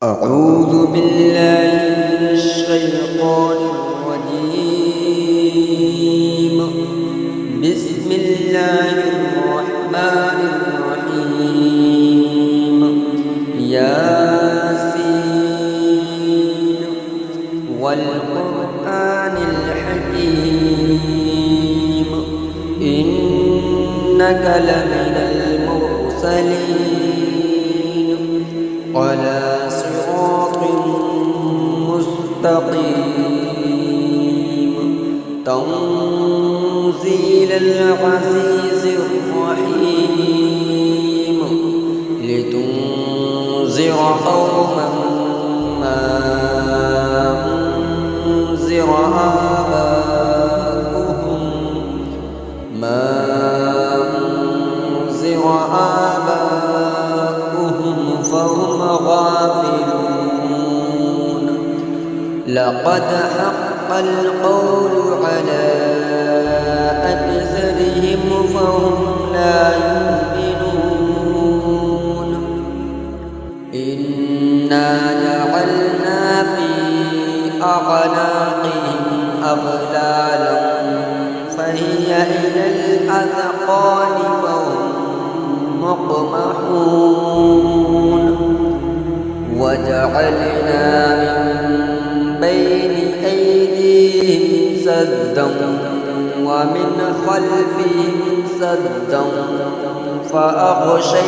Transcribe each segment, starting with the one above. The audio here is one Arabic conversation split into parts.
أعوذ بالله من الشيطان الرجيم. بسم الله الرحمن الرحيم. ياسين والقرآن الحكيم إنك لمن المرسلين على صراط مستقيم تنزيل العزيز الرحيم لتنذر قوما ما أنذر آباؤهم فهم غافلون. لقد حق القول على أكثرهم فهم لا يؤمنون. إنا جعلنا في أعناقهم أغلالا فهي إلى الأذقان فهم مقمحون. وجعلنا من بين أيديهم سدا ومن خلفهم سدا فأغشيناهم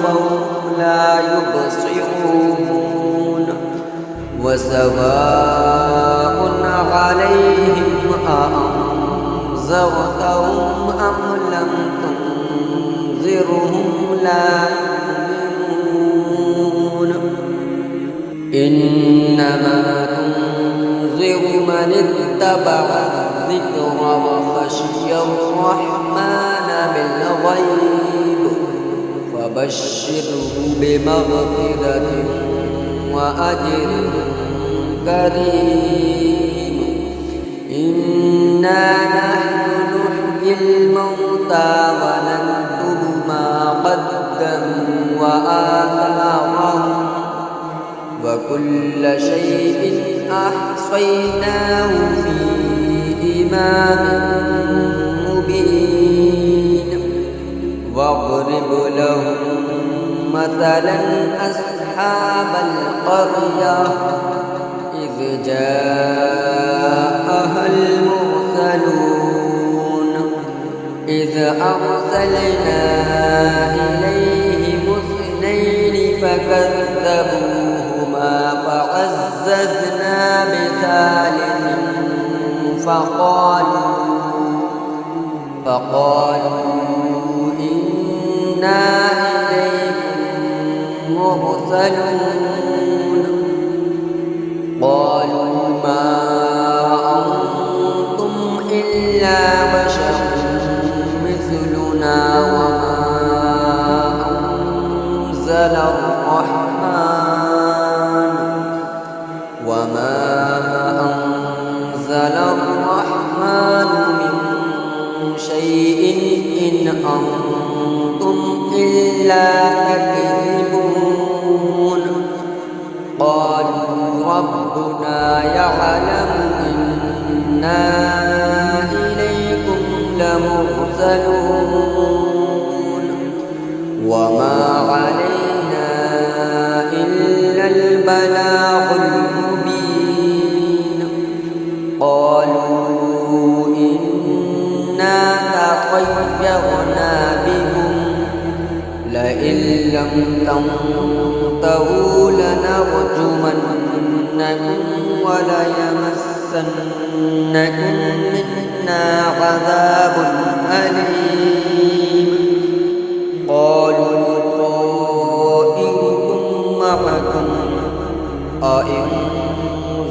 فهم لا يبصرون. وسواء عليهم أأنذرتهم أم لم تنذرهم لا يؤمنون. إنما تنذر من اتبع الذكر وخشي الرحمن بالغيب فبشره بمغفرة وأجر كريم. إنا نحن نحيي الموتى ونكتب ما قدموا وآثارهم وكل شيء أحصيناه في إمام مبين. واضرب لهم مثلا أصحاب القرية إذ جاءها المرسلون إذ أرسلنا إليهم اثنين فكذبوهما فعززنا بثالث فقالوا إنا إليكم مرسلون. قالوا ما أنتم إلا بشر مثلنا وما أنزل الرحمن من شيء إن أنتم إلا تكذبون. قالوا ربنا يعلم إنا إليكم لمرسلون وما علينا إلا البلاغ المبين. قالوا إنا تطيرنا بكم لئن لم تنتهوا لنرجمنكم وليمسنكم منا عذاب أليم. قالوا طائركم معكم أئن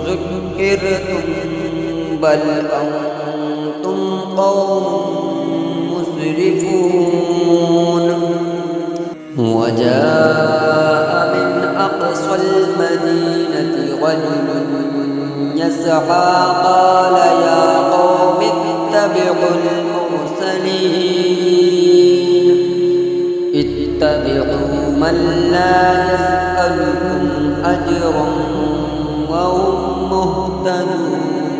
ذكرتم بل أنتم قوم مسرفون. وجاء من أقصى المدينة رجل يسعى قال يا قوم اتبعوا أتبع المرسلين اتبعوا من لا يسألكم أجرا وهم مهتدون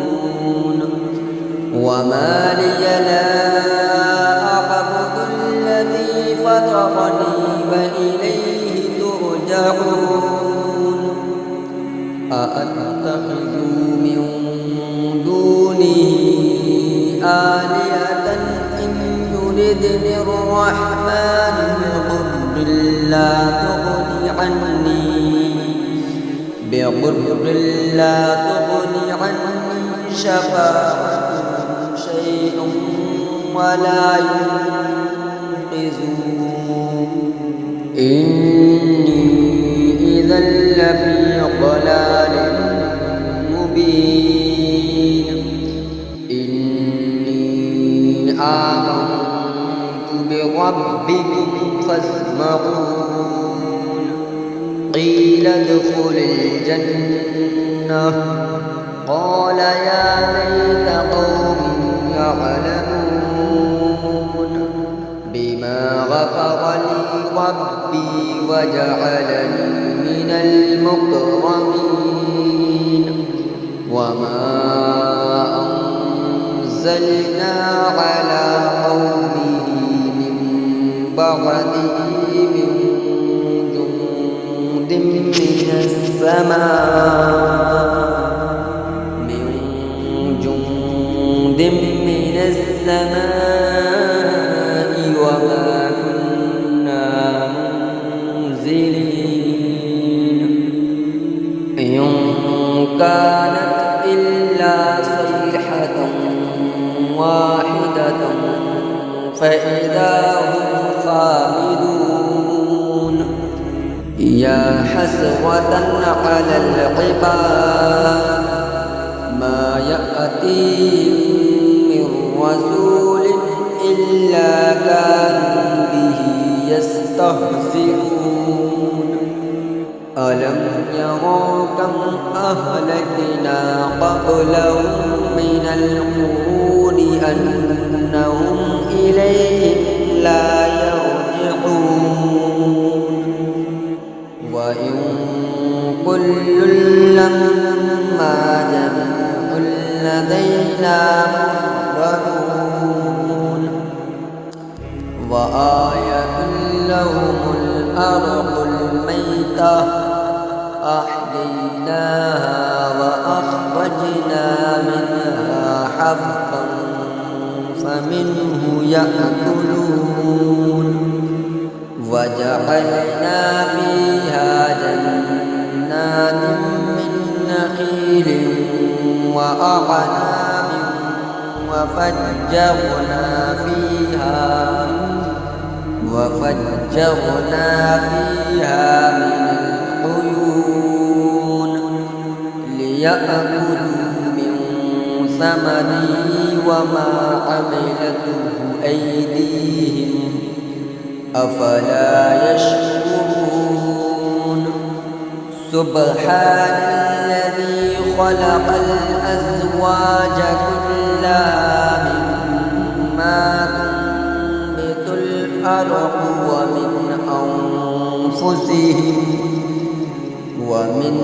وما لي لا أعبد الذي فطرني وإليه ترجعون أأتخذ من دونه آلهة إن يردني الرحمن بضر لا تغني عني شفاعتهم شيئا ولا ينقذون إني إذا لفي ضلال مبين إني آمنت بربكم فاسمعون قيل ادخل الجنة قال يا ليت قومي يعلمون بما غفر لي ربي وجعلني من المكرمين وما أنزلنا على قومه من بعده من جند من السماء وما كنا منزلين إن كانت إلا صيحة واحدة فإذا هم خامدون يا حسرة على العباد ما يأتيهم من رسول إلا كانوا به يستهزئون ألم يروا كم أهلكنا قبلهم من القرون أنهم إليهم لا يرجعون وإن كل لما جميع لدينا محضرون وآية لهم الأرض الميتة أحييناها وأخرجنا منها حبا فمنه يأكلون وجعلنا فيها جنات من نخيل وأعناب وفجرنا فيها من العيون ليأكلوا من ثمره وما عملته أيديهم أفلا يشكرون سبحان الذي خلق الأزواج كلها مما تنبت الأرض ومن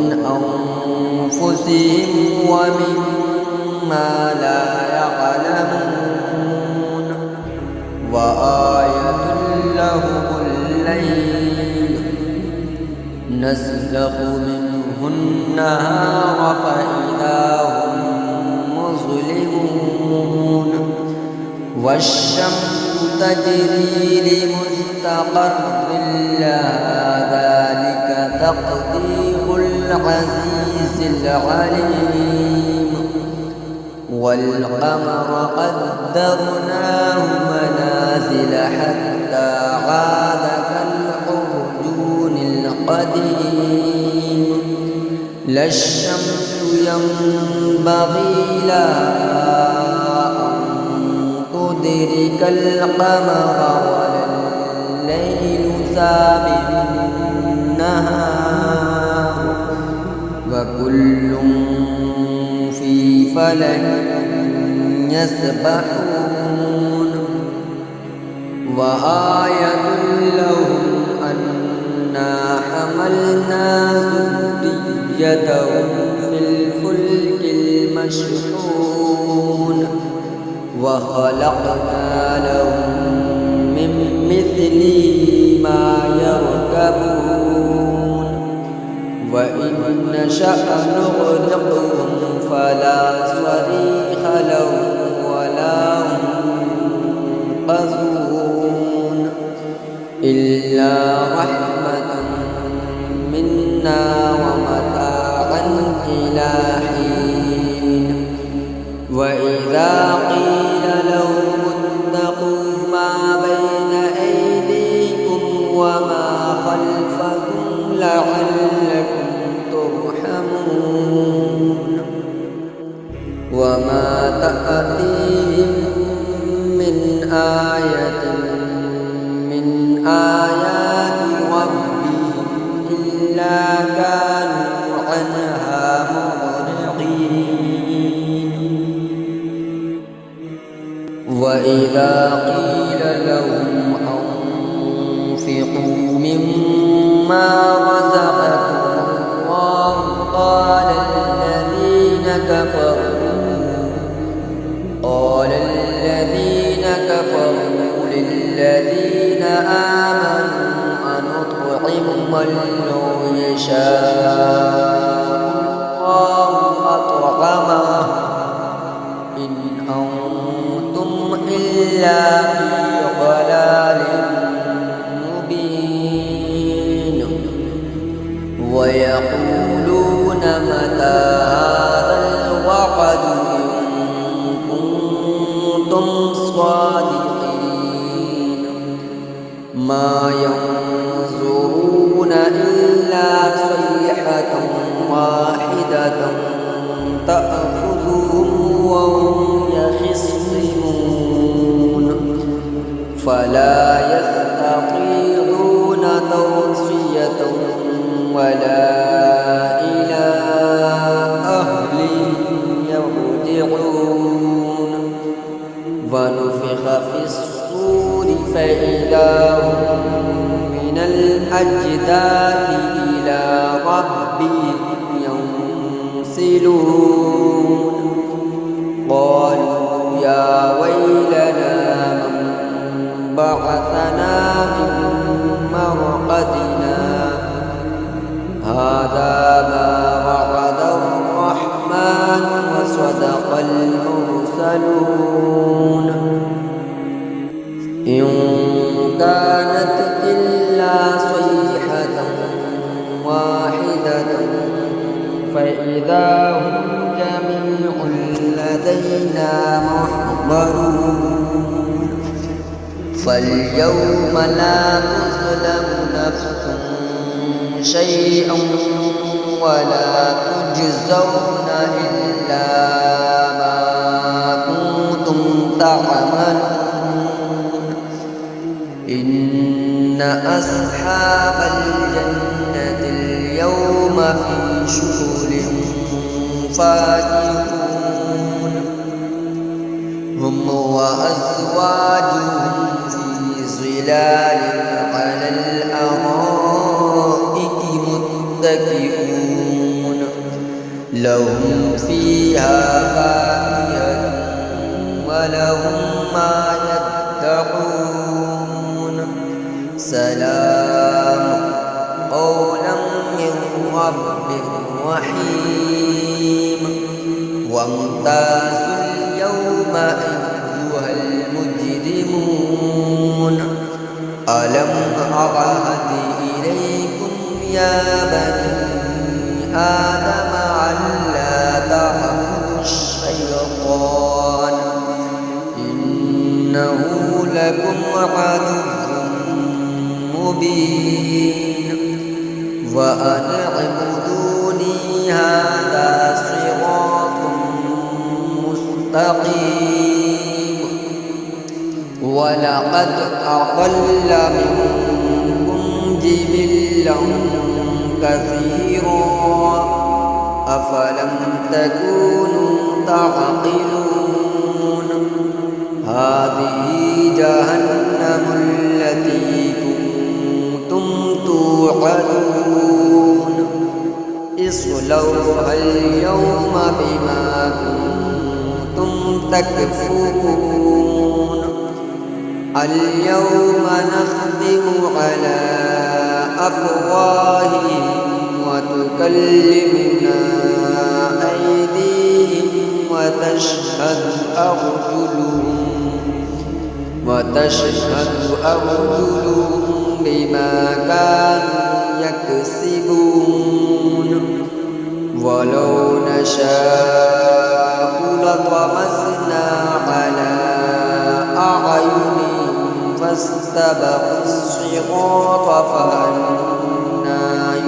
أنفسهم ومما لا يعلمون وآية لهم الليل نسلخ منه النهار فإذا هم مظلمون والشمس تجري لمستقر لها ذلك تقدير العزيز العليم والقمر قدرناه منازل حتى عاد كالعرجون القديم لا الشمس ينبغي لها أن تدرك القمر ولا الليل سابق النهار وكل في فلك يسبحون وآية لهم أنا حملنا ذريتهم في الفلك المشحون وخلقنا لهم من مثله ما يركبون وإن نشأ نغرقهم فلا صريخ لهم ولا هم ينقذون إلا رحمة منا ومتاعا إلى حين وإذا قيل لهم اتقوا ما بين أيديكم وما خلفكم لعلكم ترحمون وما تأتيهم من آية من آيات ربهم إلا كانوا عنها معرضين وإذا قيل لهم أنفقوا مما رزقكم الله قال الذين كفروا للذين آمنوا أنطعم من لو يشاء الله أطعمه إن أنتم إلا في ضلال مبين ويقولون متى هذا الوعد إن كنتم صادقين ما ينظرون إلا صيحة واحدة تأخذهم وهم يخصمون فلا يستطيعون توصية ولا إلى أهلهم يرجعون ونفخ في الصور فإذا هم من الأجداث إلى ربهم ينسلون قالوا يا ويلنا من بعثنا من مرقدنا هذا ما وعد الرحمن وصدق المرسلون إن كانت إلا صيحة واحدة فإذا هم جميع لدينا محضرون فاليوم لا تظلم نفس شيئا ولا تجزون إلا ما كنتم تعملون إن أصحاب الجنة اليوم في شغل فاكهون هم وأزواجهم في ظلال على الأرائك متكئون لهم فيها فاكهة ولهم ما يدعون سلام قولا من رب رحيم وامتازوا اليوم أيها المجرمون ألم أعهد إليكم يا بني آدم ألا تعبدوا الشيطان إنه لكم عدو مبين وأن اعبدوني هذا صراط مستقيم ولقد أضل منكم جبلا كثيرا أفلم تكونوا تعقلون هذه جهنم توعدون اصلوها اليوم بما كنتم تكفرون اليوم نختم على أفواههم وتكلمنا أيديهم وتشهد أرجلهم بما كانوا يكسبون ولو نشاء لطمسنا على أعينهم فاستبقوا الصراط فأنى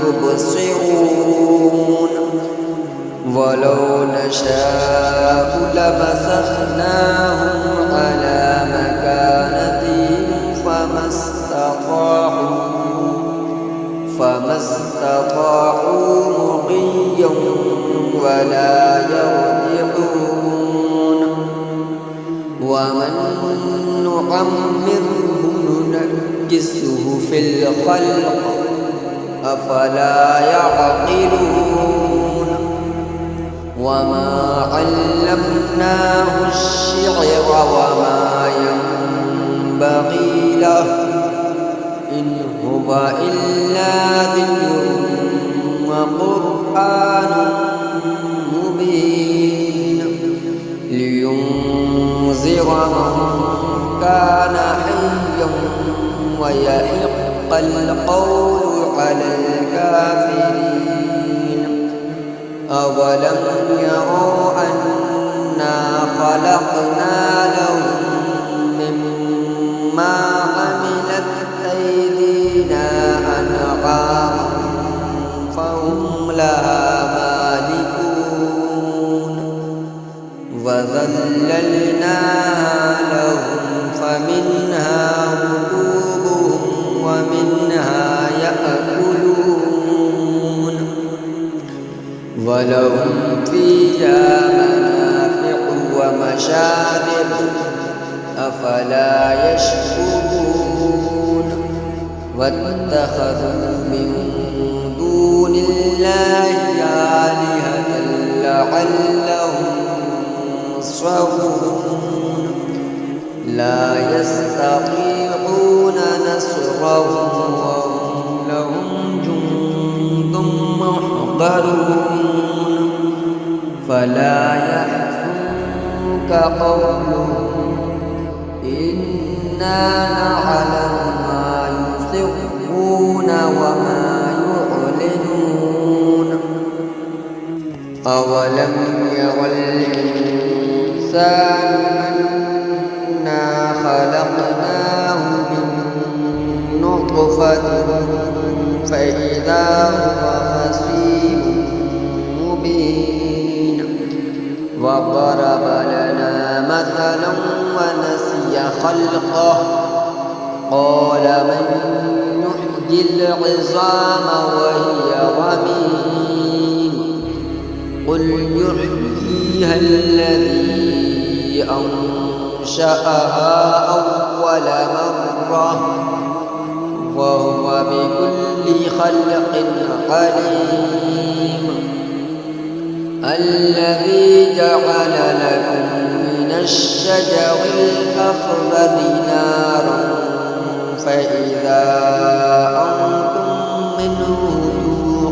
يبصرون ولو نشاء لمسخناهم على مكانتهم فما استطاعوا مضيا ولا يرجعون ومن نعمره ننكسه في الخلق أفلا يعقلون وما علمناه الشعر وما ينبغي له إن هو إلا ذكر وقرآن مبين لينذر من كان حيا ويحق القول على الكافرين أولم يروا أنا خلقنا لهم مما عملت أيدينا أنعاما فهم لها مالكون وذللناها لهم فمنها ركوبهم ومنها يأكلون ولهم فيها منافع ومشارب أفلا يشكرون واتخذوا من دون الله آلهة لعلهم ينصرون لا يستطيعون نصرهم وهم لهم جند محضرون فلا يحزنك قولهم إنا نعلم ما يسرون وما يعلنون أولم ير الإنسان أنا خلقناه من نطفة فإذا هو خصيم مبين وضرب لنا مثلا ونسي خلقه قال من يحيي العظام وهي رميم قل يحييها الذي أنشأها أول مرة وهو بكل خلق عليم الذي جعل لكم من الشجر الأخضر نارا فإذا أنتم منه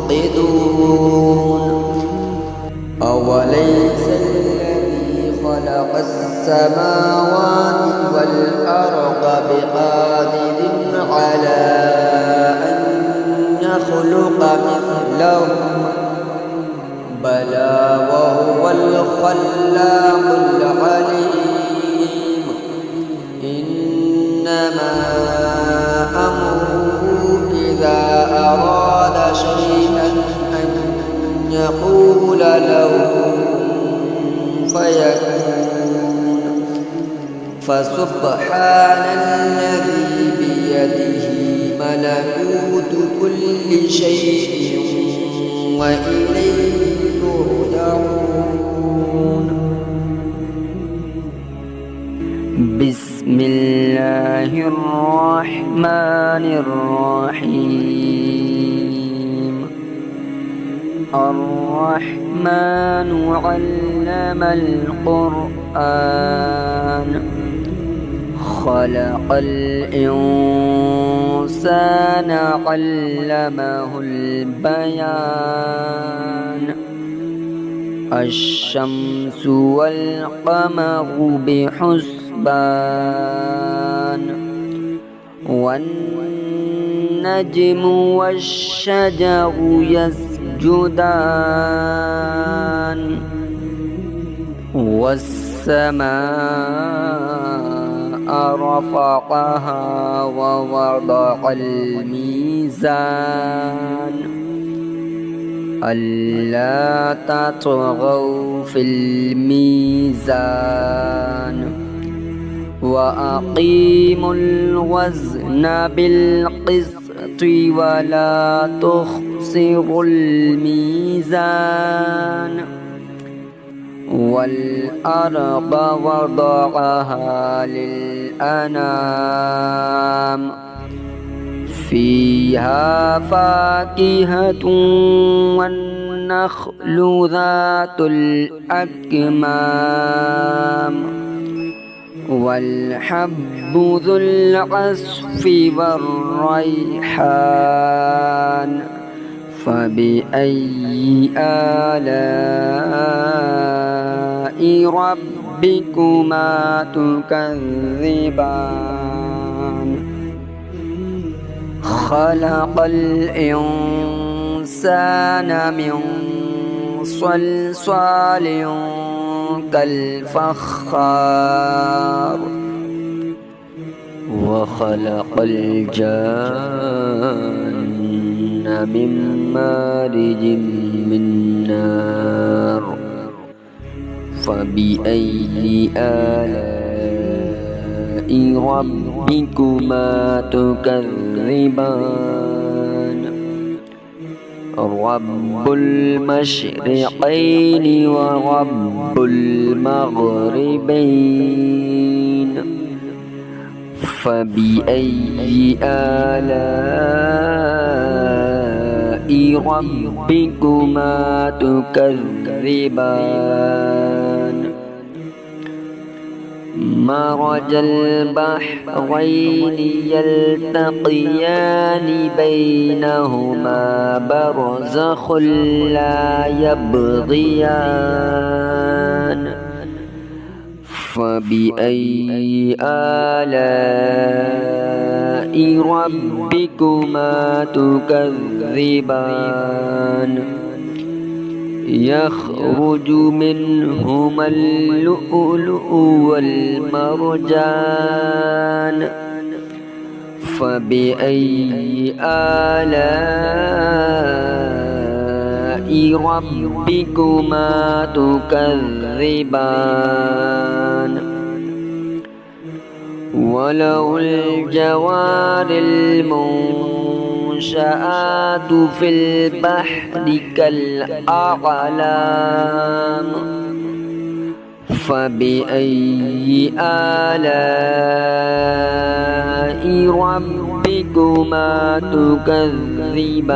توقدون أوليس الذي خلق السماوات والأرض بقادر على أن يخلق مثلهم بلى وهو الخلاق العليم إنما أمره إذا أراد شيئا أن يقول له فيكون فسبحان الذي بيده ملكوت كل شيء وإليه ترجعون. بسم بسم الله الرحمن الرحيم. الرحمن علم القرآن خلق الإنسان علمه البيان. الشمس والقمر بحسبان والنجم والشجر يسجدان والسماء رفعها ووضع الميزان ألا تطغوا في الميزان وأقيموا الوزن بالقسط ولا تخسروا الميزان. والأرض وضعها للأنام فيها فاكهة والنخل ذات الأكمام والحب ذو العصف والريحان. فبأي آلاء ربكما تكذبان؟ خلق الإنسان من صلصال كالفخار وخلق الجان من مارج من نار. فبأي آلاء ربكما تكذبان؟ رب المشرقين ورب المغربين. فبأي آلاء ربكما تكذبان؟ مرج البحرين يلتقيان بينهما برزخ لا يبغيان. فبأي آلاء ربكما تكذبان؟ يخرج منهما اللؤلؤ والمرجان. فبأي آلاء ربكما تكذبان؟ وله الجوار المنشآت في البحر كالأعلام. فبأي آلاء ربكما تكذبان؟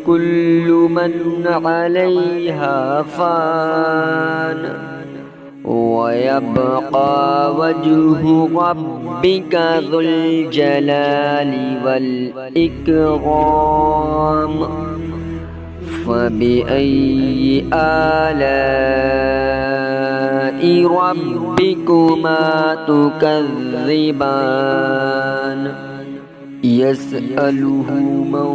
كل من عليها فان ويبقى وجه ربك ذو الجلال والإكرام. فبأي آلاء ربكما تكذبان؟ يسأله من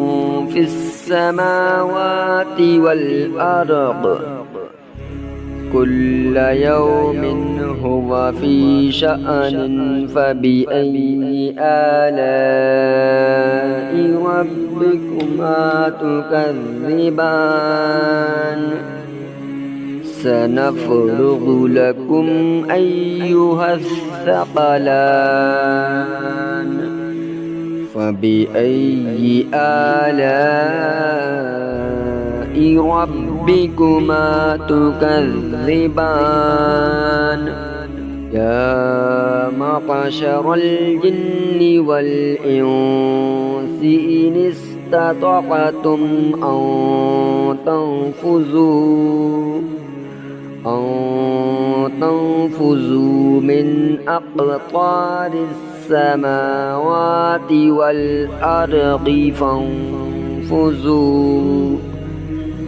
في السماوات والأرض كل يوم هو في شأن. فبأي آلاء ربكما تكذبان؟ سنفرغ لكم أيها الثقلان. فبأي آلاء ربكما تكذبان؟ يا معشر الجن والإنس إن استطعتم أن تنفذوا من أقطار السماوات والأرض فانفذوا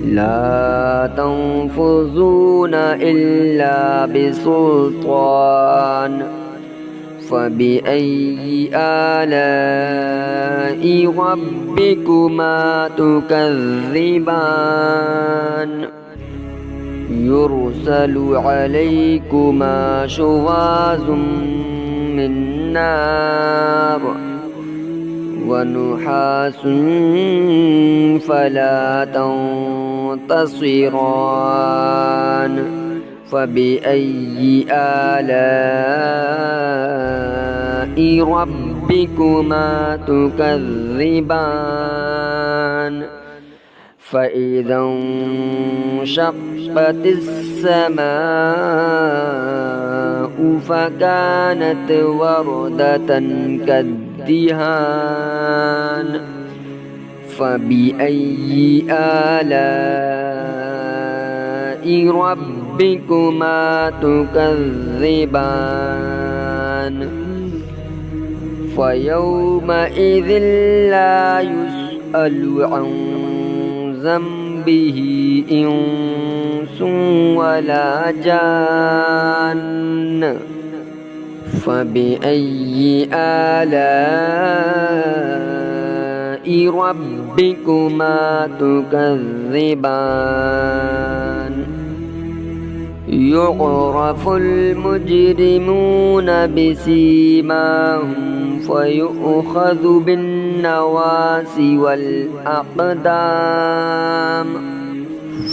لا تنفذون إلا بسلطان فبأي آلاء ربكما تكذبان يرسل عليكما شواظ من نار ونحاس فلا تنتصران فبأي آلاء ربكما تكذبان فإذا انشقت السماء فكانت وردة كالدهان فبأي آلاء ربكما تكذبان فيومئذ لا يسأل عن ذنبه إنس ولا جان فبأي آلاء ربكما تكذبان يعرف المجرمون بسيماهم فيؤخذ بالنواصي والأقدام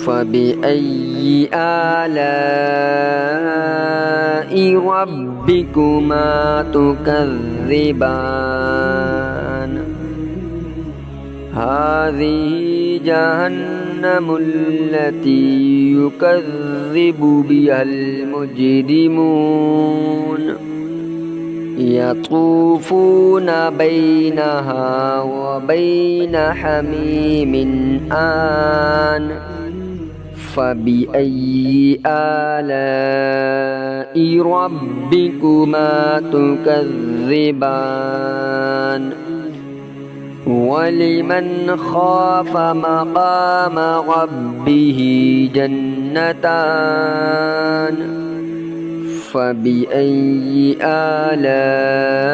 فبأي آلاء ربكما تكذبان هذه جهنم التي يكذب بها المجرمون يطوفون بينها وبين حميم آن فبأي آلاء ربكما تكذبان ولمن خاف مقام ربه جنتان فبأي آلاء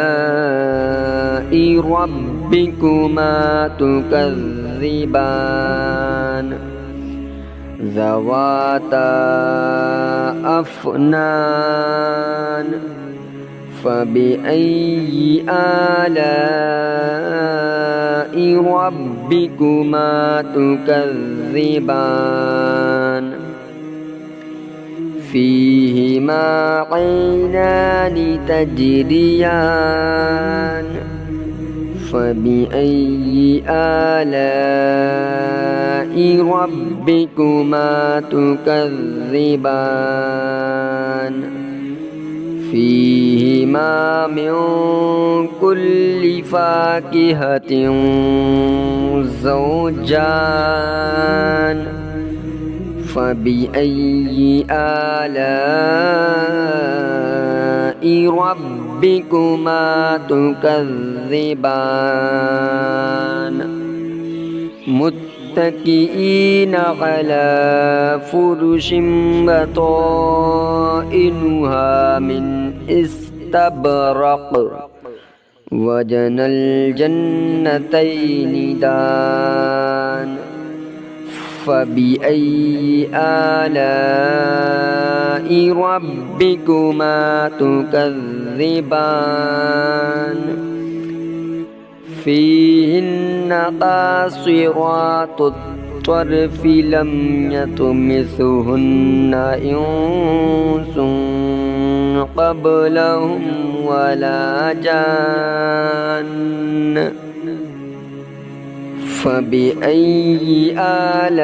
ربكما تكذبان ذواتا أفنان فبأي آلاء ربكما تكذبان فيهما عينان تجريان فبأي آلاء ربكما تكذبان فيهما من كل فاكهة زوجان فبأي آلاء ربكما تكذبان متكئين على فرش بطائنها من استبرق وجنى الجنتين دان فبأي آلاء ربكما تكذبان فيهن قاصرات الطرف لم يطمثهن إنس قبلهم ولا جان فبأي آلاء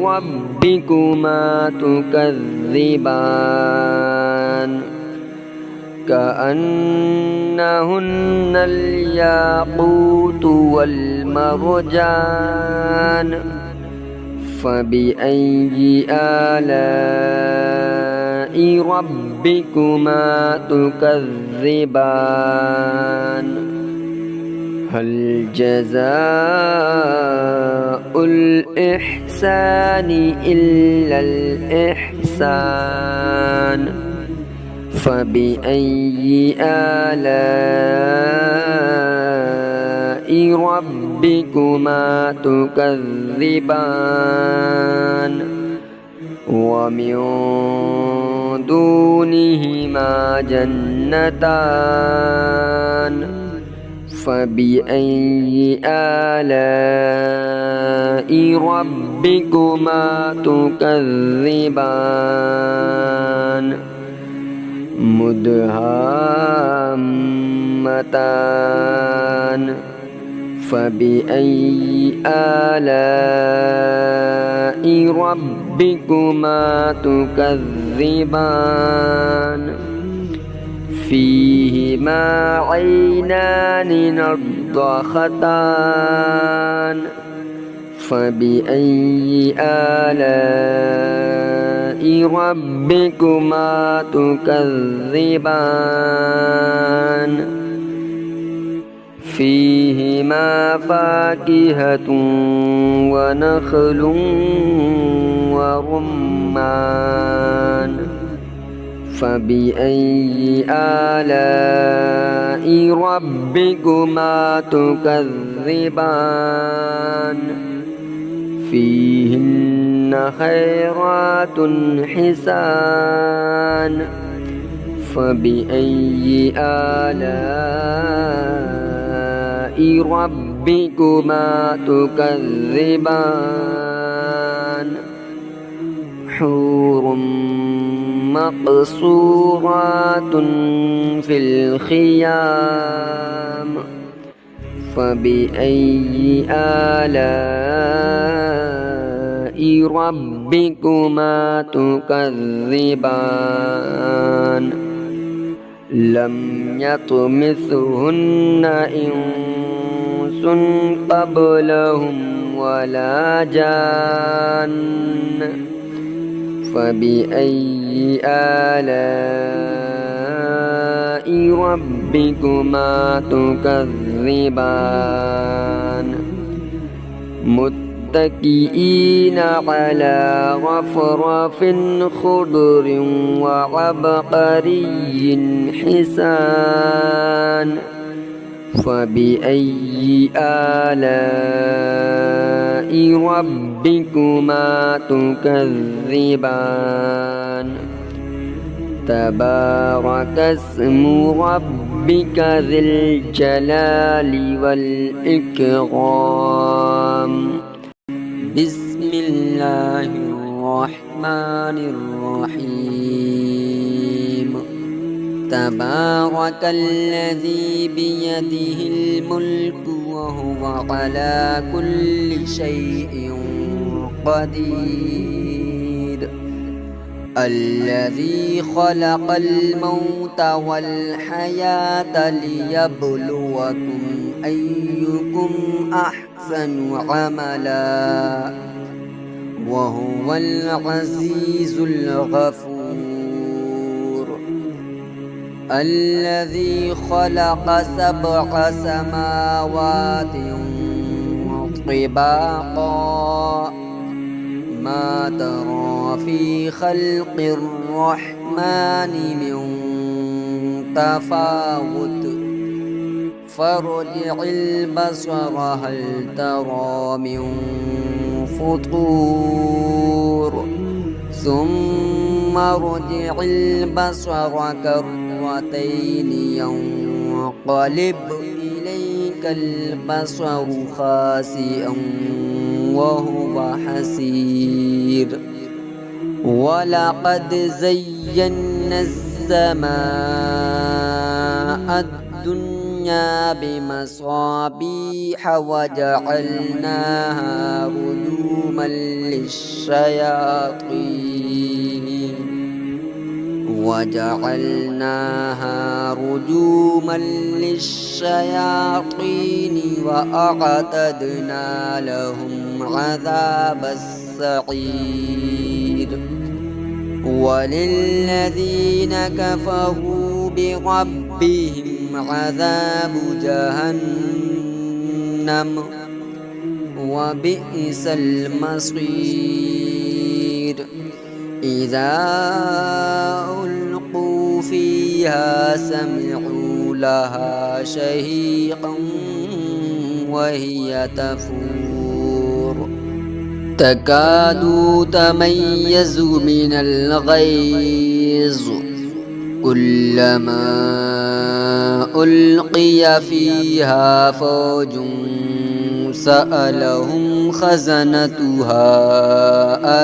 ربكما تكذبان كأنهن الياقوت والمرجان فبأي آلاء ربكما تكذبان هل جزاء الإحسان إلا الإحسان فبأي آلاء ربكما تكذبان ومن دونهما جنتان فبأي آلاء ربكما تكذبان مدهامتان فبأي آلاء ربكما تكذبان فيهما عينان نضختان فبأي آلاء ربكما تكذبان فيهما فاكهة ونخل ورمان فبأي آلاء ربكما تكذبان فيهن خيرات حسان فبأي آلاء ربكما تكذبان حور مقصورات في الخيام فبأي آلاء ربكما تكذبان لم يطمثهن إنس قبلهم ولا جان فبأي آلاء ربكما تكذبان متكئين على رفرف خضر وعبقري حسان فبأي آلاء ربكما تكذبان تبارك اسم ربك ذي الجلال والإكرام بسم الله الرحمن الرحيم تبارك الذي بيده الملك وهو على كل شيء قدير الذي خلق الموت والحياة ليبلوكم أيكم أحسن عملا وهو العزيز الغفور الذي خلق 7 سماوات طباقا ما ترى في خلق الرحمن من تفاوت فارجع البصر هل ترى من فطور ثم ارجع البصر كرتين ينقلب إليك البصر خاسئا وهو حسير ولقد زينا السماء الدنيا الدنيا بمصابيح وجعلناها رجوما للشياطين وأعتدنا لهم عذاب السعير وللذين كفروا بربهم عذاب جهنم وبئس المصير إذا ألقوا فيها سمعوا لها شهيقا وهي تفور تكاد تميز من الغيظ كلما ألقي فيها فوج سألهم خزنتها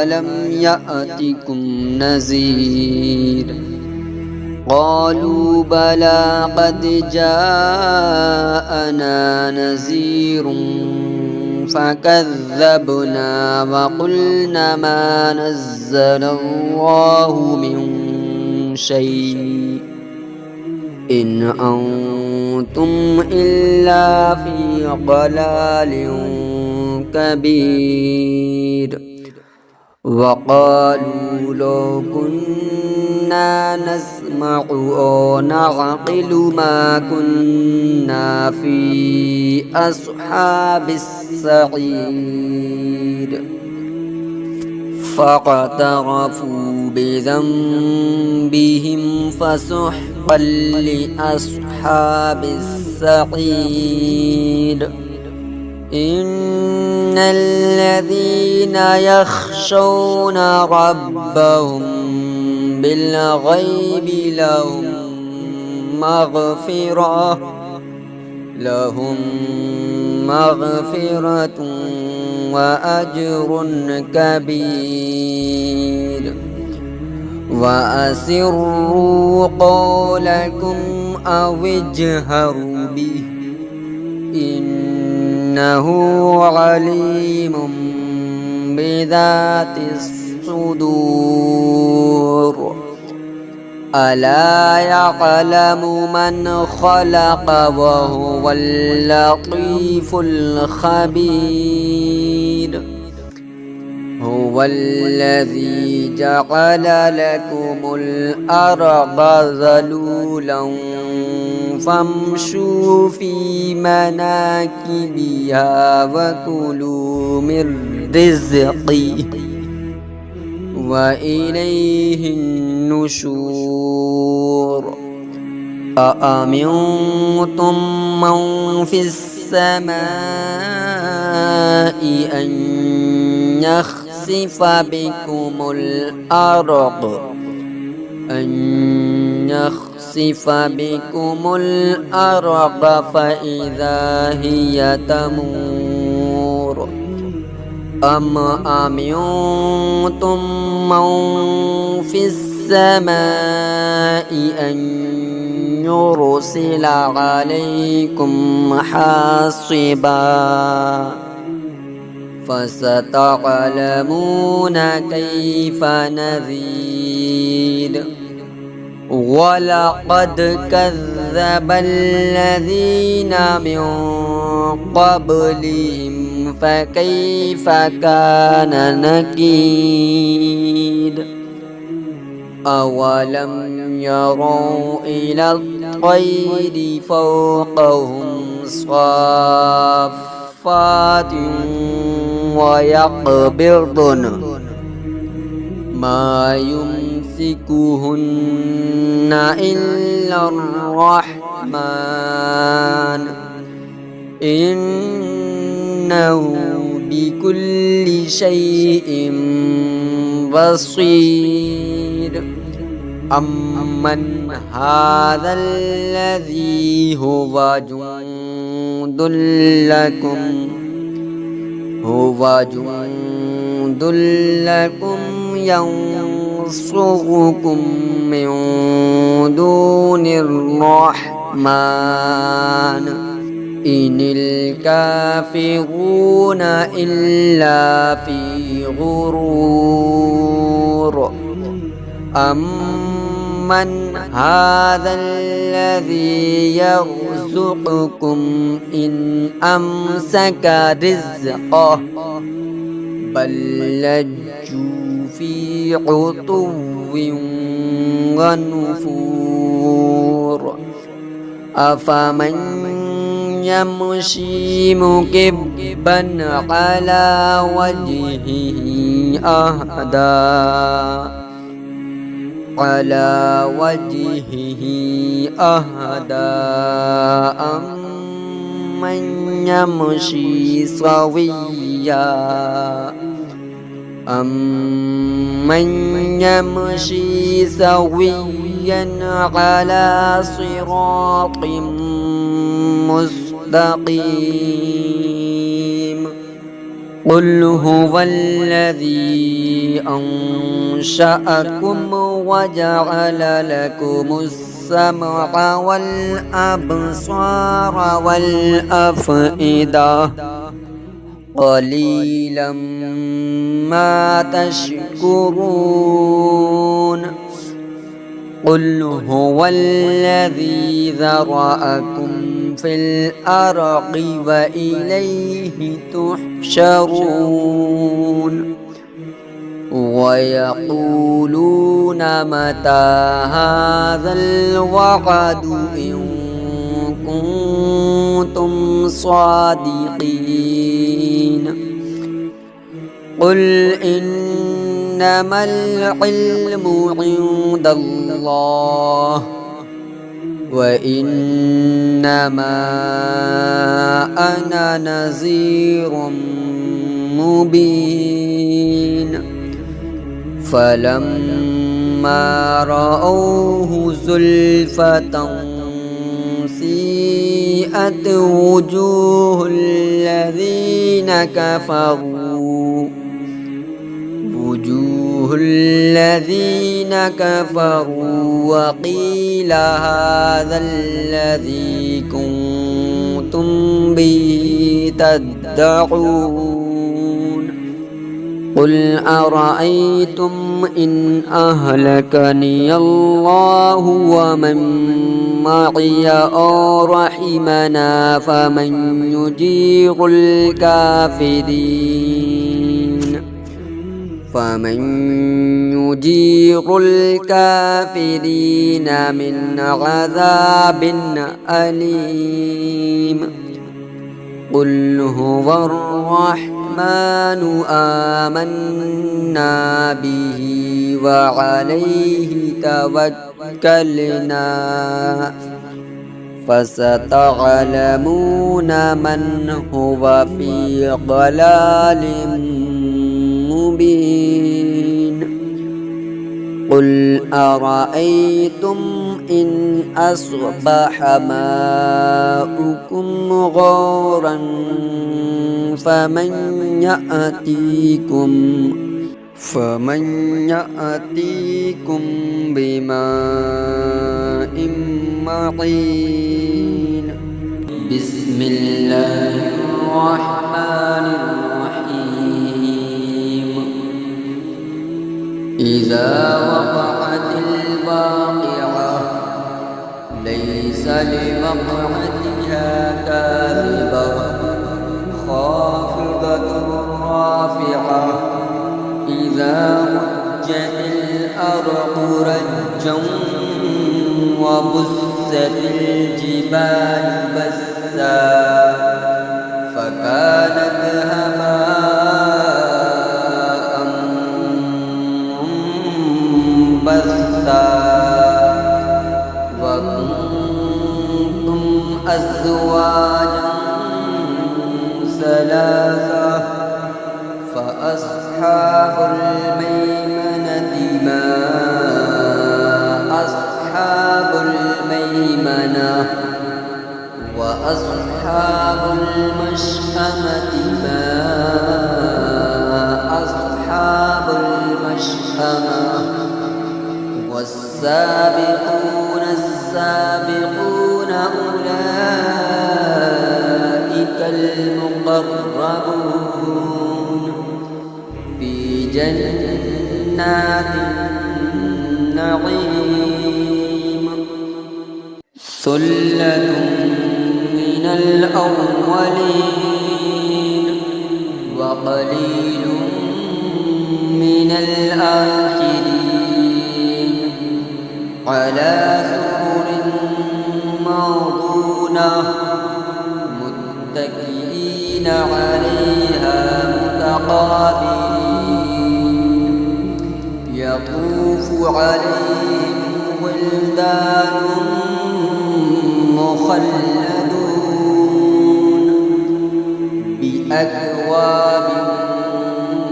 ألم يأتكم نذير قالوا بلى قد جاءنا نذير فكذبنا وقلنا ما نزل الله من شيء إن أنتم إلا في ضلال كبير وقالوا لو كنا نسمع أو نعقل ما كنا في أصحاب السعير فاقترفوا بذنبهم فسحقا لأصحاب السعير إن الذين يخشون ربهم بالغيب لهم مغفرة وأجر كبير وأسروا قولكم أو اجهروا به إنه عليم بذات الصدور ألا يعلم من خلق وهو اللطيف الخبير هو الذي جعل لكم الأرض ذلولا فامشوا في مناكبها وكلوا من رزقه وإليه النشور أأمنتم من في السماء أن يخسف بكم الأرض فإذا هي تمور أم أمنتم من في السماء أن يرسل عليكم حاصبا فستعلمون كيف نذير ولقد كذب الذين من قبلهم فكيف كان نكير أولم يروا إلى الطير فوقهم صافات ويقبضن ما يمسكهن إلا الرحمن إنه بكل شيء بصير أمن هذا الذي هو جند لكم ينصركم من دون الرحمن إن الكافرون إلا في غرور أمن هذا الذي يرزقكم إن أمسك رزقه بل لجوا في عتو ونفور أفمن يمشي مكبا على وجهه أهدى أمن يمشي سويا على صراط مستقيم قل هو الذي أنشأكم وجعل لكم السمع والأبصار والأفئدة قليلا ما تشكرون قل هو الذي ذرأكم في الأرض وإليه تحشرون ويقولون متى هذا الوعد إن كنتم صادقين قل إنما العلم عند الله وإنما أنا نذير مبين فلما رأوه زلفة سيئت وجوه الذين كفروا وقيل هذا الذي كنتم به تدعون قل أرأيتم إن أهلكني الله ومن معي أو رحمنا فمن يجير الكافرين من عذاب أليم قل هو الرحمن آمنا به وعليه توكلنا فستعلمون من هو في ضلال مبين قل أرأيتم إن أصبح ماؤكم غورا فمن يأتيكم بماء معين بسم الله الرحمن الرحيم إذا وقعت الواقعة ليس لوقعتها كاذبة خافضة رافعة إذا رجت الأرض رجا وبست الجبال بسا فكانت هباء منبثا وكنتم أزواجا ثلاثة فأصحاب الميمنة ما أصحاب الميمنة وأصحاب المشأمة ما أصحاب المشأمة والسابقون السابقون أولئك المقربون في جنات النعيم ثلة من الأولين وقليل من الآخرين على سرر موضونة متكئين عليها متقابلين يطوف عليهم ولدان مخلدون بأكواب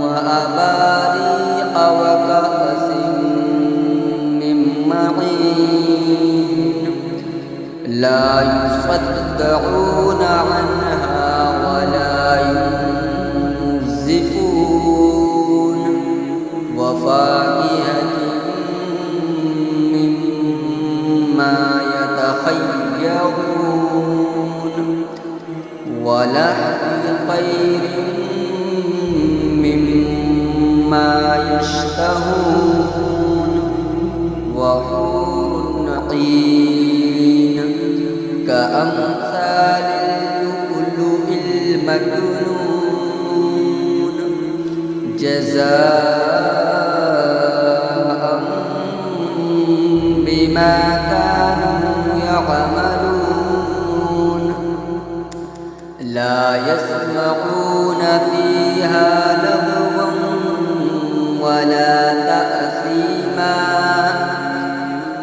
وأباريق وكأس من معين لا يصدعون عنها ولا ينزفون وفاكهة مما يتخيرون ولحم طير مما يشتهون وحور عين كأمثال اللؤلؤ المكنون جزاء بما كانوا يعملون لا يسمعون فيها لغوا ولا تأثيما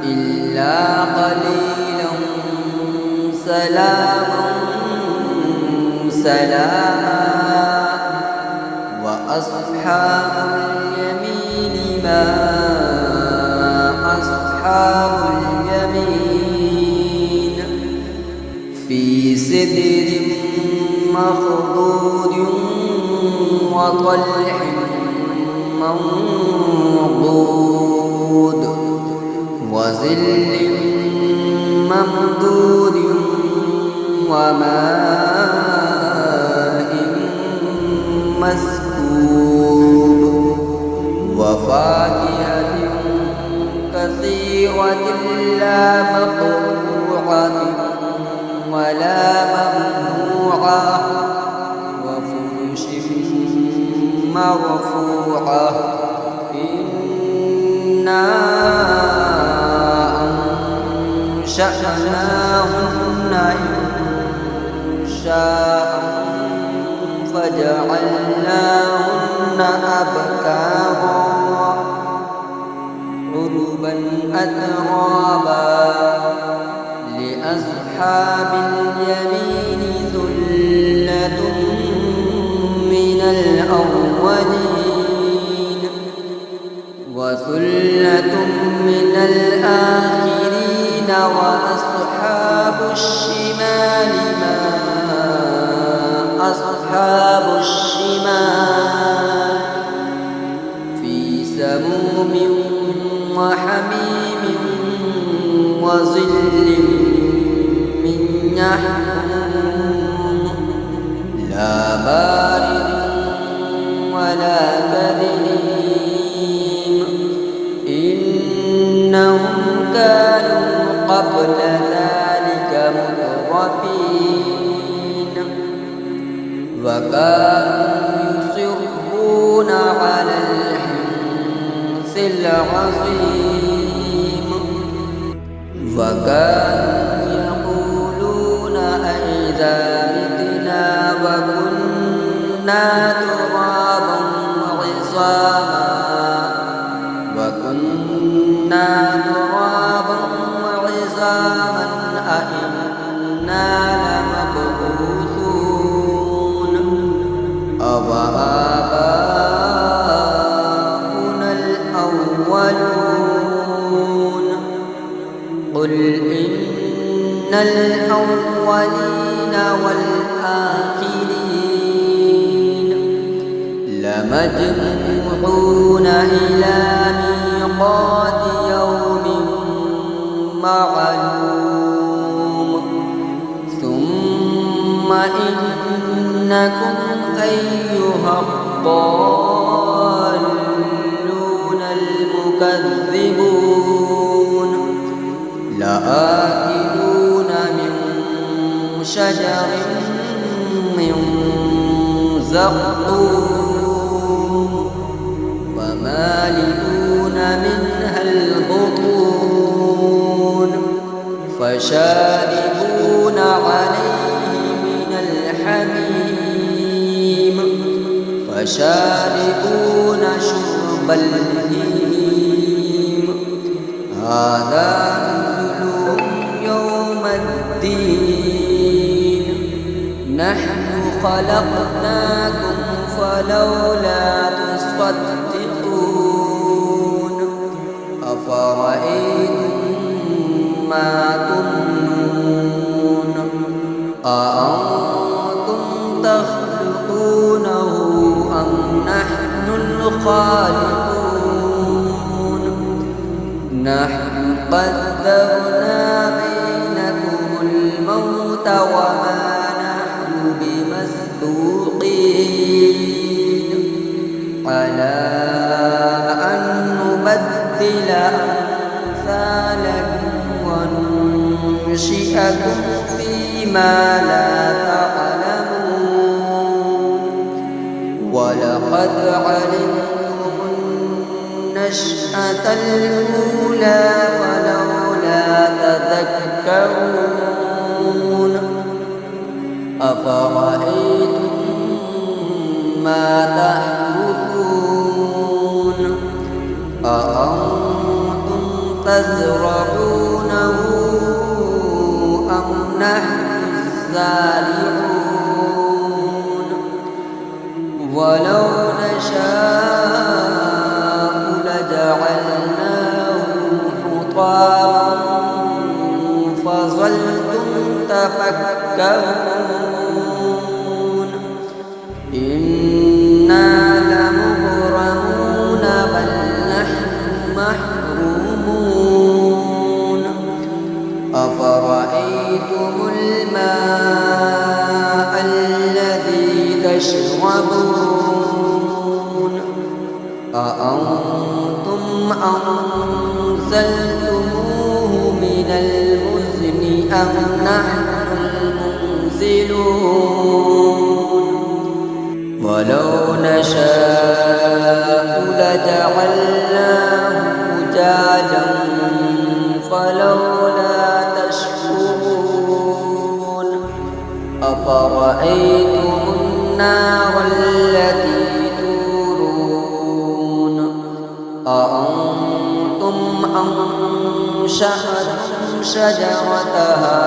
إلا قليلا سلاما سلاما وأصحاب اليمين ما أصحاب اليمين في سدر مخضود وطلح منضود وظل ممدود وماء مسكوب وفاكهة كثيرة لا مقطوعة ولا ممنوعة وفرش مرفوعة إنا أنشأناهن إنشاء فجعلناهن أبكارا عربا أترابا لأصحاب اليمين ثلة من الأولين وثلة من الآخرين وأصحاب الشمال ما أصحاب الشمال في سموم وحميم وظل من يحموم لا بارد ولا كريم إنهم كانوا قبل ذلك مترفين وكانوا يصرون على الحنث العظيم وكانوا يقولون أئذا متنا وكنا ترابا وعظاما أئنا لمبعوثون أوآباؤنا الأولون قل إن الأولين والآخرين لمجموعون إلى ميقات يوم معلوم إنكم أيها الضالون المكذبون لآكلون من شجر من زقوم فمالئون منها البطون فشاربون عليه من الحميم فشاربون شرب الهيم هذا نزلهم يوم الدين نحن خلقناكم فلولا تصدقون أفرأيتم ما تمنون أأنتم تخلقونه أم نحن الخالقون نحن قدرنا بينكم الموت وما نحن بمسبوقين على أن نبدل أمثالكم وننشئكم فيما لا تعلمون ولقد علمتم النشأة الأولى فلولا تذكرون أفرأيتم ما تحرثون أأنتم تزرعونه أم نحن الزارعون ولو نشاء لجعلناه حطاما فظلتم تفكرون إنا لمغرمون بل نحن محرومون أفرأيتم الماء الذي تشربون أأنتم أنزلتموه من المزن أم نحن المنزلون ولو نشاء لجعلناه أجاجا فلولا تشكرون أفرأيتم النار التي تورون أأنتم أنشأتم شجرتها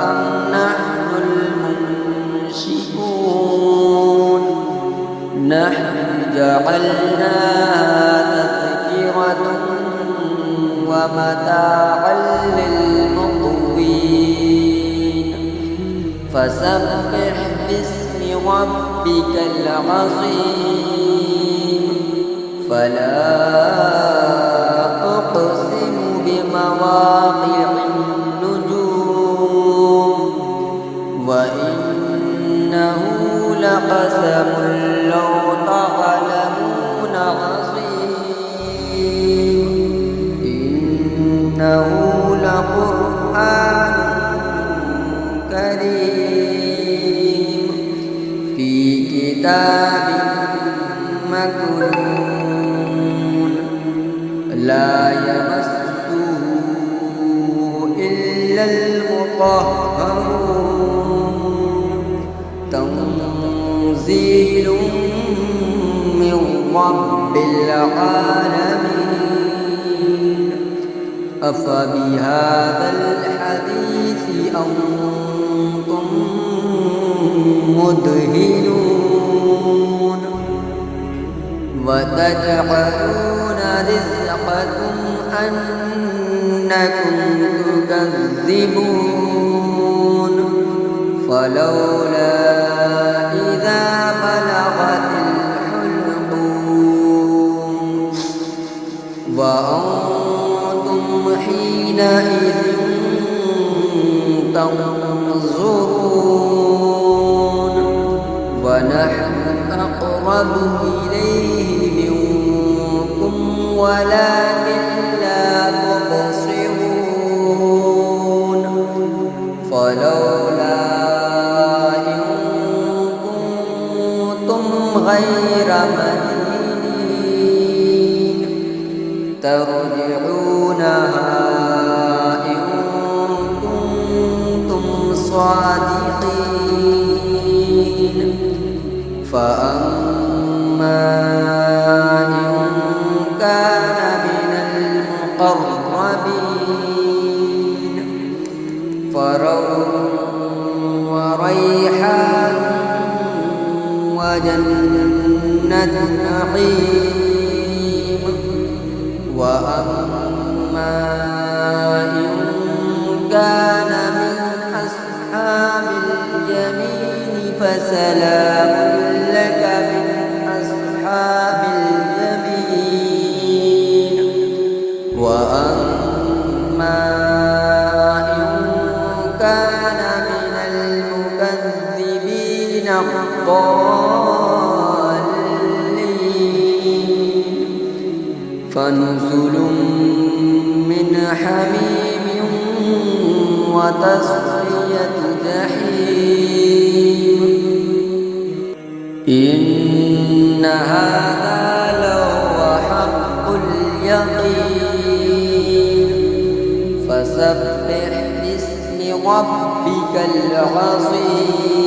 أم نحن المنشئون نحن جعلناها تذكرة ومتاعا للمقوين فسبح باسم ربك العظيم فلا أقسم بمواقع النجوم وإنه لقسم لو تعلمون عظيم إنه لقرآن كريم في كتاب مكنون لا يمسه إلا المطهرون تنزيل من رب العالمين أفبهذا الحديث أنتم مدهنون وتجعلون رزقكم أنكم تكذبون فلولا إذا بلغت الحلقوم وأنتم حينئذ تنظرون ونحن أقرب إليه منكم ولكن لا تبصرون فلولا إن كنتم غير مدينين ترجعونها إن كنتم صادقين فأما إن كان من المقربين فروح وريحان وجنة نعيم وأما إن كان من أصحاب اليمين فسلام لك من أصحاب اليمين وأما إن كان من المكذبين الضالين فنزل من حميم وتصفية جحيم إن هذا لهو حق اليقين فسبح باسم ربك العظيم